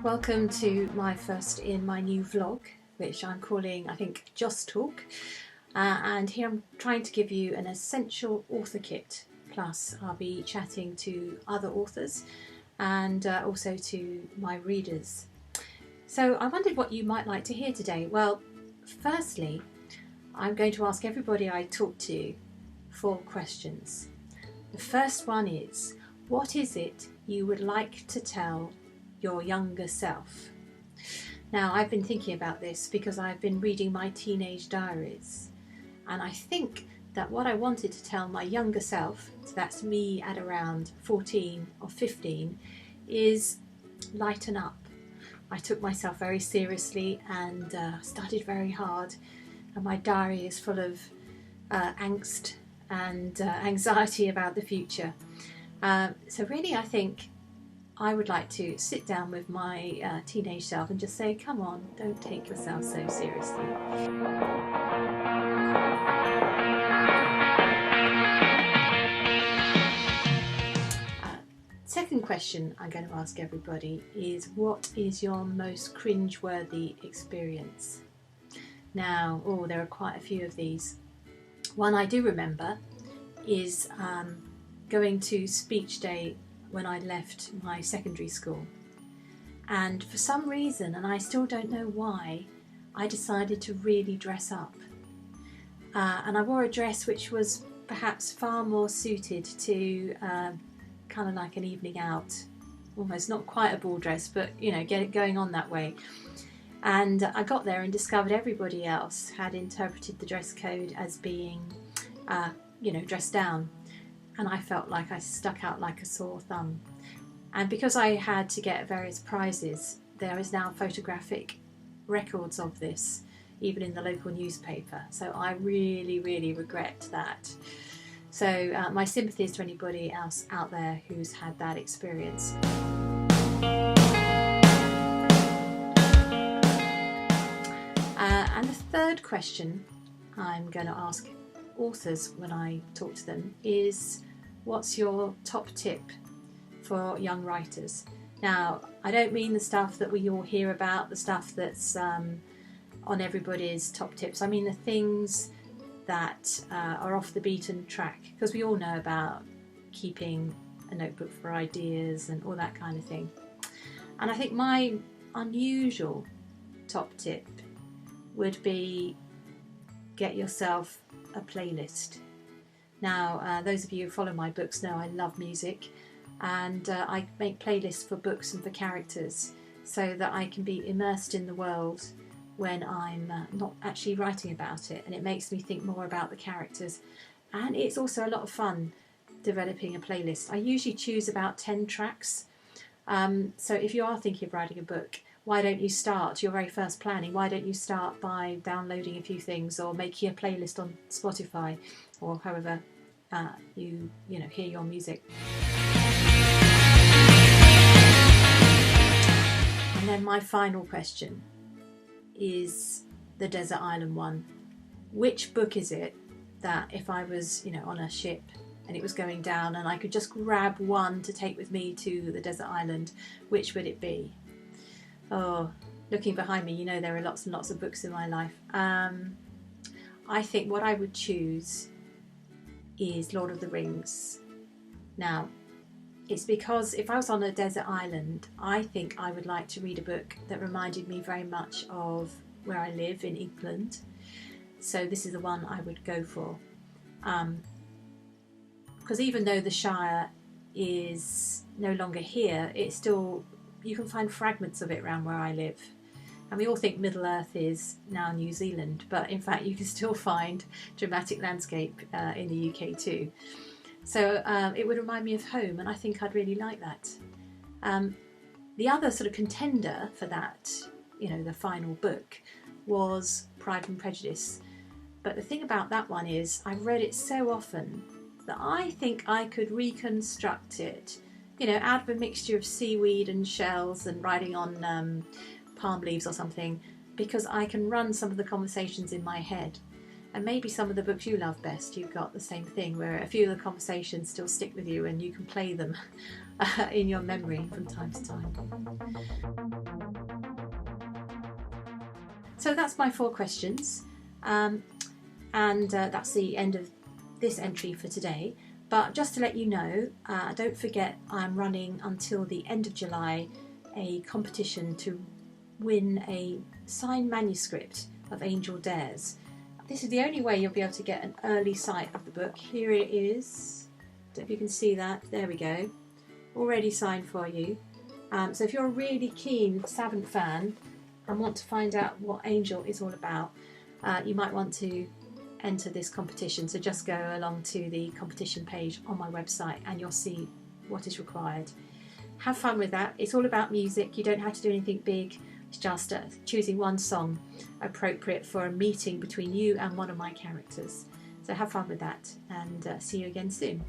Welcome to my first in my new vlog, which I'm calling, I think, Just Talk. And here I'm trying to give you an essential author kit. Plus, I'll be chatting to other authors and also to my readers. So I wondered what you might like to hear today. Well, firstly, I'm going to ask everybody I talk to 4 questions. The first one is, what is it you would like to tell your younger self? Now, I've been thinking about this because I've been reading my teenage diaries, and I think that what I wanted to tell my younger self, so that's me at around 14 or 15, is lighten up. I took myself very seriously and studied very hard, and my diary is full of angst and anxiety about the future. So really, I think I would like to sit down with my teenage self and just say, come on, don't take yourself so seriously. Second question I'm going to ask everybody is, what is your most cringeworthy experience? Now, there are quite a few of these. One I do remember is going to speech day when I left my secondary school, and for some reason, and I still don't know why, I decided to really dress up, and I wore a dress which was perhaps far more suited to kind of like an evening out, almost not quite a ball dress, but get it going on that way. And I got there and discovered everybody else had interpreted the dress code as being dressed down. And I felt like I stuck out like a sore thumb. And because I had to get various prizes, there is now photographic records of this, even in the local newspaper. So I really, really regret that. So my sympathies to anybody else out there who's had that experience. And the third question I'm going to ask authors when I talk to them is, what's your top tip for young writers? Now, I don't mean the stuff that we all hear about, the stuff that's on everybody's top tips. I mean the things that are off the beaten track, because we all know about keeping a notebook for ideas and all that kind of thing. And I think my unusual top tip would be, get yourself a playlist. Now, those of you who follow my books know I love music, and I make playlists for books and for characters so that I can be immersed in the world when I'm not actually writing about it, and it makes me think more about the characters. And it's also a lot of fun developing a playlist. I usually choose about 10 tracks. So if you are thinking of writing a book, why don't you start your very first planning? Why don't you start by downloading a few things or making a playlist on Spotify or however you hear your music. And then my final question is the desert island one. Which book is it that if I was on a ship and it was going down and I could just grab one to take with me to the desert island, which would it be? Oh, looking behind me, there are lots and lots of books in my life. I think what I would choose is Lord of the Rings. Now, it's because if I was on a desert island, I think I would like to read a book that reminded me very much of where I live in England. So this is the one I would go for. Because even though the Shire is no longer here, it's still, you can find fragments of it around where I live. And we all think Middle Earth is now New Zealand, but in fact you can still find dramatic landscape in the UK too. So it would remind me of home, and I think I'd really like that. The other sort of contender for that, the final book, was Pride and Prejudice. But the thing about that one is I've read it so often that I think I could reconstruct it, out of a mixture of seaweed and shells and riding on palm leaves or something, because I can run some of the conversations in my head. And maybe some of the books you love best, you've got the same thing, where a few of the conversations still stick with you and you can play them in your memory from time to time. So that's my 4 questions, and that's the end of this entry for today. But just to let you know, don't forget I'm running until the end of July a competition to win a signed manuscript of Angel Dares. This is the only way you'll be able to get an early sight of the book. Here it is. Don't know if you can see that. There we go. Already signed for you. So if you're a really keen Savant fan and want to find out what Angel is all about, you might want to enter this competition. So just go along to the competition page on my website and you'll see what is required. Have fun with that. It's all about music. You don't have to do anything big. It's just choosing one song appropriate for a meeting between you and one of my characters. So have fun with that, and see you again soon.